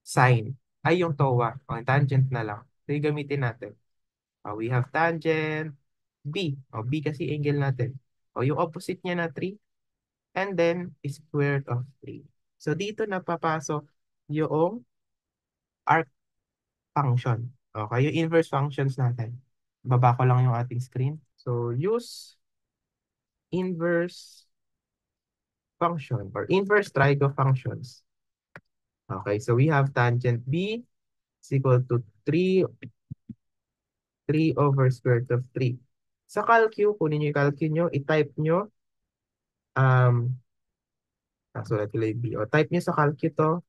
sine. Ay, yung TOA. Tangent na lang. So, yung gamitin natin. We have tangent B. B kasi angle natin. Yung opposite niya na 3. And then, square root of 3. So, dito na papasok yung arc function. Okay, yung inverse functions natin. Baba ko lang yung ating screen. So, use inverse function or inverse trigo functions. Okay, so we have tangent B is equal to 3 over square root of 3. Sa calcu, kunin nyo yung calcu nyo, i-type nyo, sulat ko lang yung B. Type nyo sa calcu to,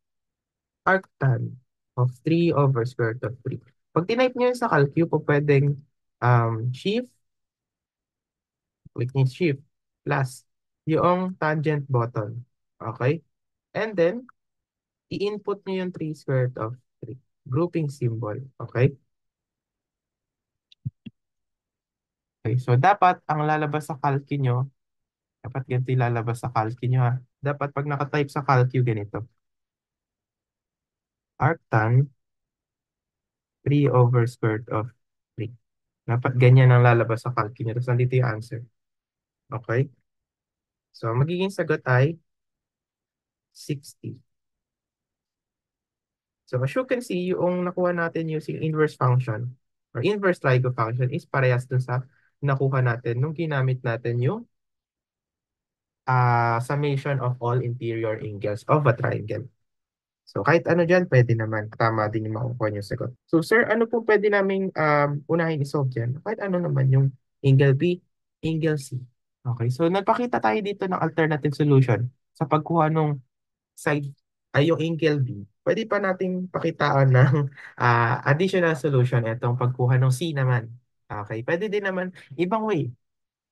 arctan of 3 over square root of 3. Pag tinype nyo yun sa calcu, po pwedeng shift, click nyo yung shift, plus yung tangent button. Okay? And then, i-input nyo yung 3 square root of 3. Grouping symbol. Okay? Okay, so dapat ang lalabas sa calcu nyo, dapat ganito yung lalabas sa calcu nyo ha. Dapat pag nakatype sa calcu, ganito. Arctan 3 over square root of 3. Dapat ganyan ang lalabas sa calcu nyo. Tapos nandito yung answer. Okay? So, magiging sagot ay 60. So, as you can see, yung nakuha natin using inverse function or inverse trigo function is parehas dun sa nakuha natin nung ginamit natin yung summation of all interior angles of a triangle. So, kahit ano dyan, pwede naman. Tama din yung makukuha niyo sagot. So, sir, ano po pwede namin unahin i-solve dyan? Kahit ano naman yung angle B, angle C. Okay, so nagpakita tayo dito ng alternative solution sa pagkuha ng side ay yung angle B. Pwede pa nating pakitaan ng additional solution itong pagkuha ng C naman. Okay, pwede din naman ibang way.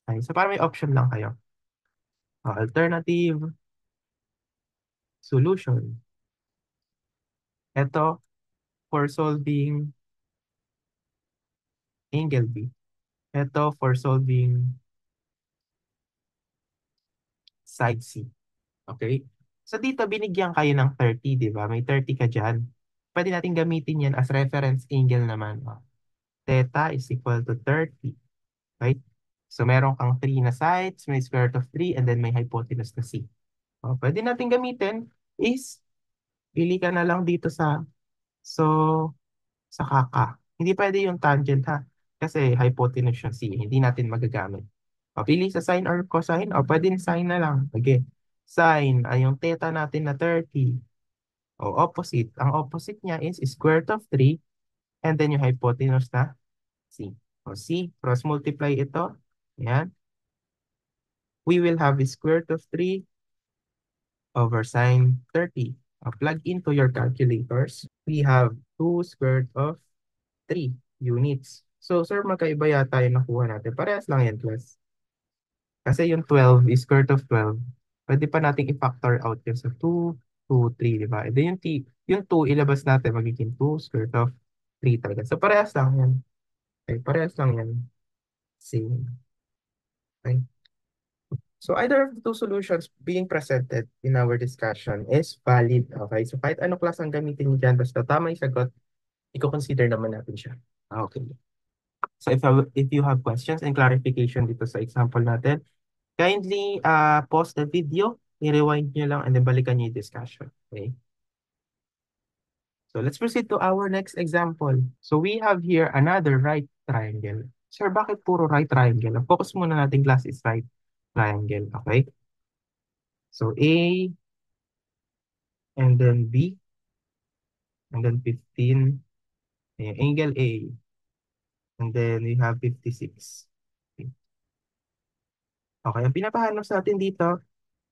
Okay, so para may option lang kayo. Alternative solution. Ito for solving angle B. Ito for solving side C. Okay? So dito binigyan kayo ng 30, di ba? May 30 ka dyan. Pwede natin gamitin yan as reference angle naman. Theta is equal to 30. Right? So meron kang 3 na sides, may square root of 3, and then may hypotenuse na C. O, pwede natin gamitin is, pili ka na lang dito so, sa kaka. Hindi pwede yung tangent ha. Kasi hypotenuse yung C. Hindi natin magagamit. O, pili sa sine or cosine. O, pwede sine na lang. Okay. Sine ay yung theta natin na 30. O, opposite. Ang opposite niya is square root of 3 and then yung hypotenuse na C. O, C, cross multiply ito. Ayan. We will have square root of 3 over sine 30. Plug into your calculators. We have 2 square root of 3 units. So, sir, magkaiba yata yung nakuha natin. Parehas lang yan, class. Kasi yung 12 is square root of 12. Pwede pa nating i-factor out yun sa 2, 2, 3, di ba? And then yung 2, ilabas natin, magiging 2 square root of 3 talaga. So, parehas lang yan. Okay, parehas lang yan. Same. Okay. So either of the two solutions being presented in our discussion is valid. Okay, so kahit ano class ang gamitin niyo dyan, basta tama yung sagot, i-consider naman natin siya. Okay. So if you have questions and clarification dito sa example natin, kindly pause the video, i-rewind nyo lang, and then balikan nyo yung discussion. Okay. So let's proceed to our next example. So we have here another right triangle. Sir, bakit puro right triangle? Ang focus muna natin class is right triangle. Okay. So A, and then B, and then 15, angle A, and then we have 56. Okay, okay, ang pinapahanap sa atin dito,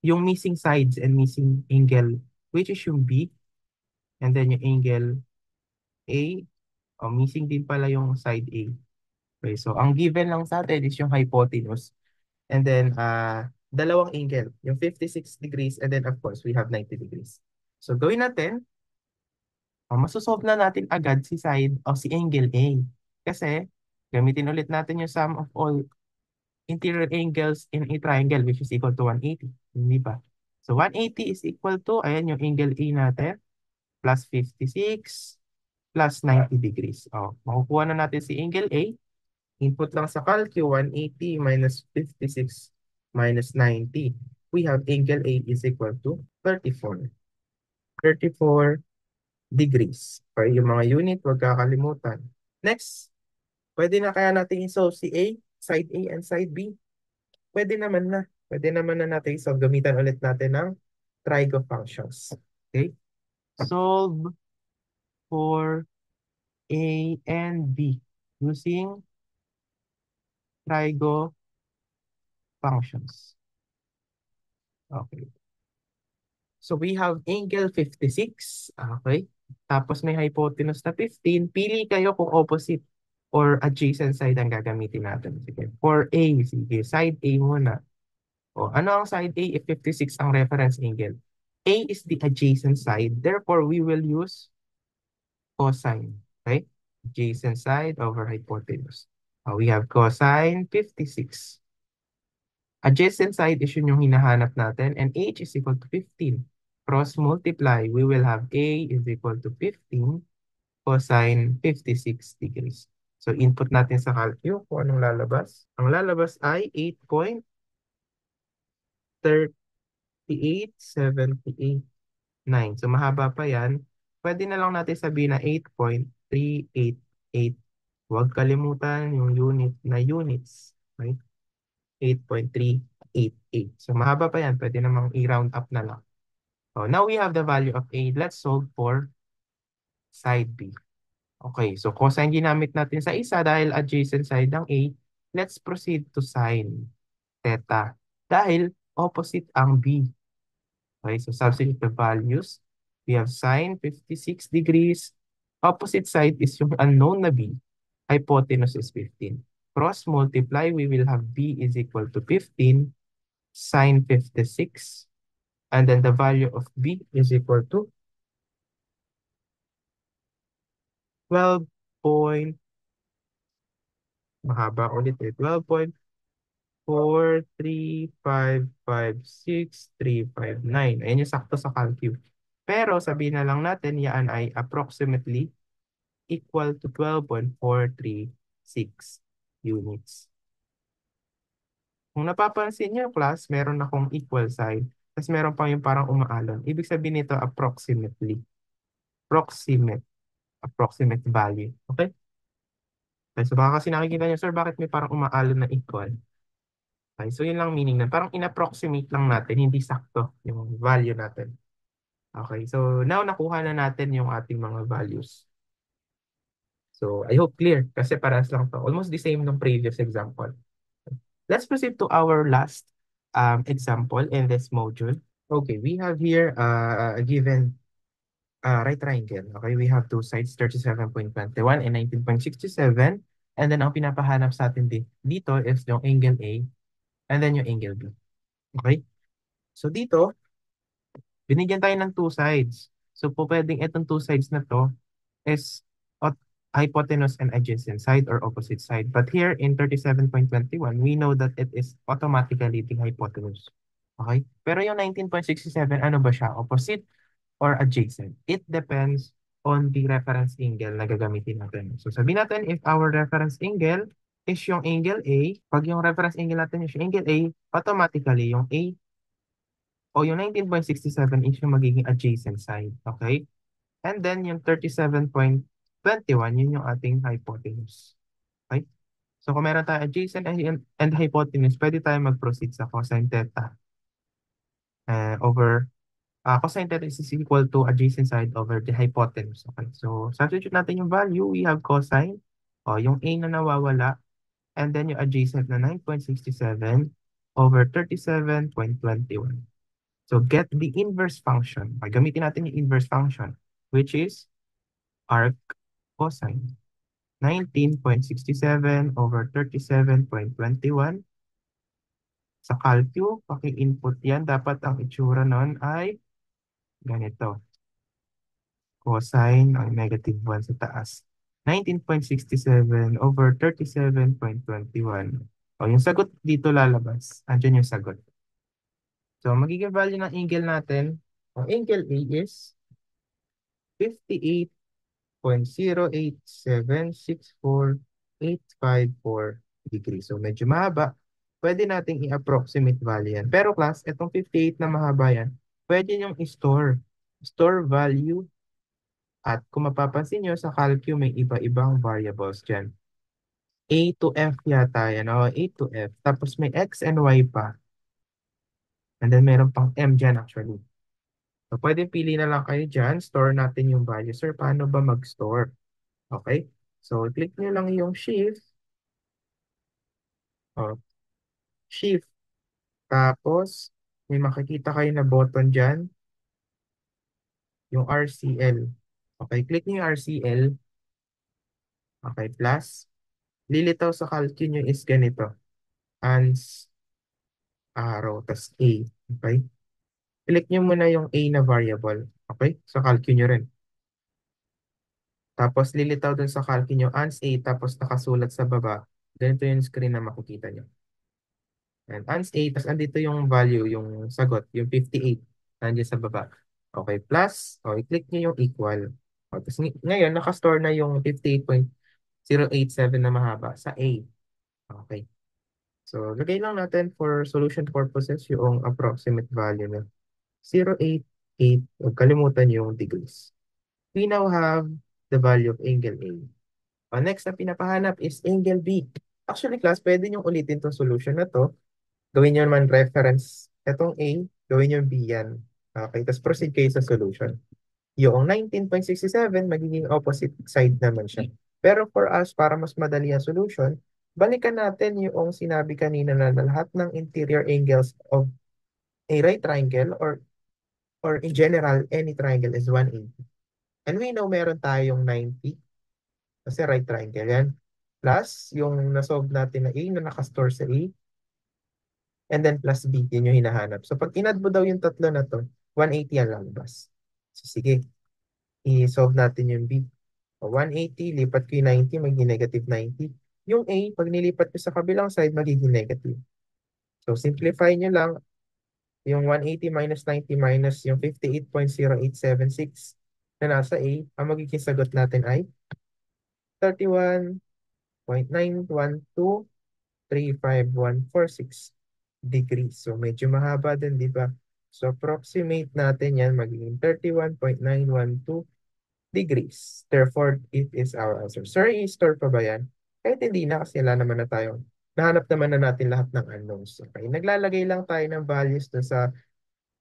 yung missing sides and missing angle, which is yung B, and then yung angle A, missing din pala yung side A. Okay, so ang given lang sa atin is yung hypotenuse, and then dalawang angle, yung 56 degrees, and then of course, we have 90 degrees. So gawin natin, masosolve na natin agad si side o si angle A. Kasi, gamitin ulit natin yung sum of all interior angles in a triangle which is equal to 180. Hindi ba? So, 180 is equal to, ayan yung angle A natin, plus 56 plus 90 degrees. Makukuha na natin si angle A. Input lang sa calcu, 180 minus 56 minus 90. We have angle A is equal to 34. 34 degrees. Okay, yung mga unit, huwag kakalimutan. Next, pwede na kaya natin i-solve si A, side A and side B? Pwede naman na. Pwede naman na natin i-solve. Gamitan ulit natin ng trigo functions. Okay? Solve for A and B using trigo functions. Okay. So we have angle 56. Okay. Tapos may hypotenuse na 15. Pili kayo kung opposite or adjacent side ang gagamitin natin. Sige. For A, sige. Side A muna. O, ano ang side A if 56 ang reference angle? A is the adjacent side. Therefore, we will use cosine. Okay? Adjacent side over hypotenuse. We have cosine 56. Adjacent side is yun yung hinahanap natin, and h is equal to 15. Cross multiply, we will have a is equal to 15 cosine 56 degrees. So input natin sa calcu kung anong lalabas. Ang lalabas ay 8.3878.9. So mahaba pa yan. Pwede na lang natin sabihin na 8.388. Huwag kalimutan yung unit na units. Right? 8.388. So mahaba pa yan. Pwede namang i-round up na lang. So now we have the value of A. Let's solve for side B. Okay, so cosine ginamit natin sa isa dahil adjacent side ng A. Let's proceed to sine theta dahil opposite ang B. Okay, so substitute the values. We have sine 56 degrees. Opposite side is yung unknown na B. Hypotenuse is 15. Cross multiply, we will have B is equal to 15 sine 56. And then the value of B is equal to 12 point, mahaba ulit eh, 12.43556.359. Ayan yung sakto sa calcu. Pero sabihin na lang natin, yan ay approximately equal to 12.436 units. Kung napapansin niyo, class, meron akong equal sign. Tapos meron pa yung parang umaalon. Ibig sabihin nito approximately. Approximate. Approximate value. Okay? Okay, so baka kasi nakikita niyo, sir, bakit may parang umaalon na equal? Okay, so yun lang meaning na. Parang in-approximate lang natin, hindi sakto yung value natin. Okay, so now nakuha na natin yung ating mga values. So I hope clear kasi parehas lang to. Almost the same ng previous example. Let's proceed to our last example in this module. Okay, we have here a given right triangle. Okay, we have two sides, 37.21 and 19.67. And then ang pinapahanap sa atin dito is yung angle A and then yung angle B. Okay, so dito, binigyan tayo ng two sides. So po pwedeng itong two sides na to is hypotenuse and adjacent side or opposite side. But here in 37.21, we know that it is automatically the hypotenuse. Okay? Pero yung 19.67, ano ba siya? Opposite or adjacent? It depends on the reference angle na gagamitin natin. So sabihin natin if our reference angle is yung angle A, pag yung reference angle natin is yung angle A, automatically yung A o yung 19.67 is yung magiging adjacent side. Okay? And then yung 37.21, yun yung ating hypotenuse. Okay? So kung meron tayo adjacent and hypotenuse, pwede tayo mag-proceed sa cosine theta over cosine theta is equal to adjacent side over the hypotenuse. Okay? So substitute natin yung value, we have cosine, o yung A na nawawala, and then yung adjacent na 9.67 over 37.21. So get the inverse function. Okay, gamitin natin yung inverse function, which is arc cosine 19.67 over 37.21. Sa calcu, paki-input yan. Dapat ang itsura nun ay ganito. Cosine ay -1 sa taas. 19.67 over 37.21. O, yung sagot dito lalabas. Andiyan yung sagot. So, magiging value ng angle natin, ang angle A is 58.08764,854 degrees. So medyo mahaba. Pwede nating i-approximate value yan. Pero class, itong 58 na mahaba yan, pwede niyong i-store. Store value. At kung mapapansin nyo, sa calcu may iba-ibang variables dyan. A to F yata yan. O, A to F. Tapos may X and Y pa. And then meron pang M dyan actually. So pwede pili na lang kayo dyan. Store natin yung value. Sir, paano ba mag-store? Okay? So, click nyo lang yung shift. O, shift. Tapos, may makikita kayo na button dyan. Yung RCL. Okay, click nyo yung RCL. Okay, plus. Lilitaw sa calcu nyo is ganito. Ans arrow, tas A. Okay? Click nyo muna yung A na variable. Okay? Sa calcu nyo rin. Tapos lilitaw dun sa calcu nyo, ans A, tapos nakasulat sa baba. Ganito yung screen na makikita nyo. And ans A, tapos andito yung value, yung sagot, yung 58. Nandiyan sa baba. Okay, plus, o, i-click nyo yung equal. O, tapos ngayon, nakastore na yung 58.087 na mahaba sa A. Okay. So, lagay lang natin for solution purposes yung approximate value na 0.88. Huwag kalimutan yung degrees. We now have the value of angle A. Next na pinapahanap is angle B. Actually, class, pwede nyo ulitin tong solution na to. Gawin nyo naman reference. Itong A, gawin nyo B yan. Okay, tapos proceed kayo sa solution. Yung 19.67, magiging opposite side naman siya. Pero for us, para mas madali ang solution, balikan natin yung sinabi kanina na lahat ng interior angles of a right triangle or in general, any triangle is 180. And we know meron tayong 90 kasi right triangle yan. Plus, yung nasolve natin na A na nakastore sa A, and then plus B, yun yung hinahanap. So pag inad mo daw yung tatlo na to, 180 ang lalabas. So sige, i-solve natin yung B. O 180, lipat ko yung 90, magiging negative 90. Yung A, pag nilipat ko sa kabilang side, magiging negative. So simplify nyo lang, yung 180 minus 90 minus yung 58.0876 na nasa A, ang magiging sagot natin ay 31.91235146. degrees. So medyo mahaba din, di ba? So approximate natin yan, magiging 31.912 degrees. Therefore, it is our answer. Sorry, i-store pa ba yan? Kahit hindi na, kasi wala naman na tayong, nahanap naman na natin lahat ng unknowns. Okay, naglalagay lang tayo ng values dun sa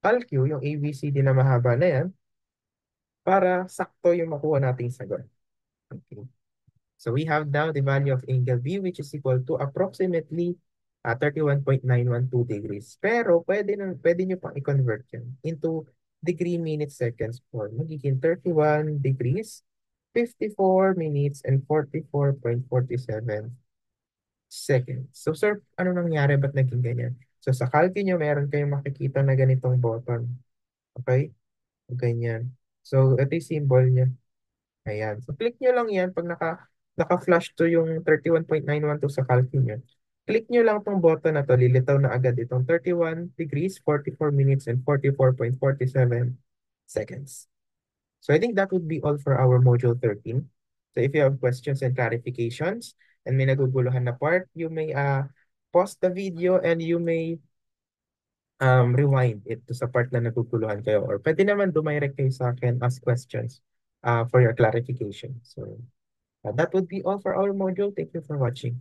calcu, yung ABCD na mahaba na yan, para sakto yung makuha nating sagot. Okay. So we have now the value of angle B, which is equal to approximately 31.912 degrees. Pero pwede nyo pang i-convert yan into degree, minutes, seconds form. Magiging 31 degrees, 54 minutes, and 44.47 seconds. So sir, ano nangyari? Ba't naging ganyan? So sa calculus nyo, meron kayong makikita na ganitong button. Okay? Ganyan. So ito yung symbol niya. Ayan. So, click nyo lang yan pag naka-flash to yung 31.912 sa calculus nyo. Click nyo lang tong button na to, lilitaw na agad itong 31 degrees, 44 minutes, and 44.47 seconds. So, I think that would be all for our module 13. So, if you have questions and clarifications, and may naguguluhan na part, you may pause the video and you may rewind it to sa part na naguguluhan kayo. Or pwede naman dumirect kayo sa akin, ask questions for your clarification. So, that would be all for our module. Thank you for watching.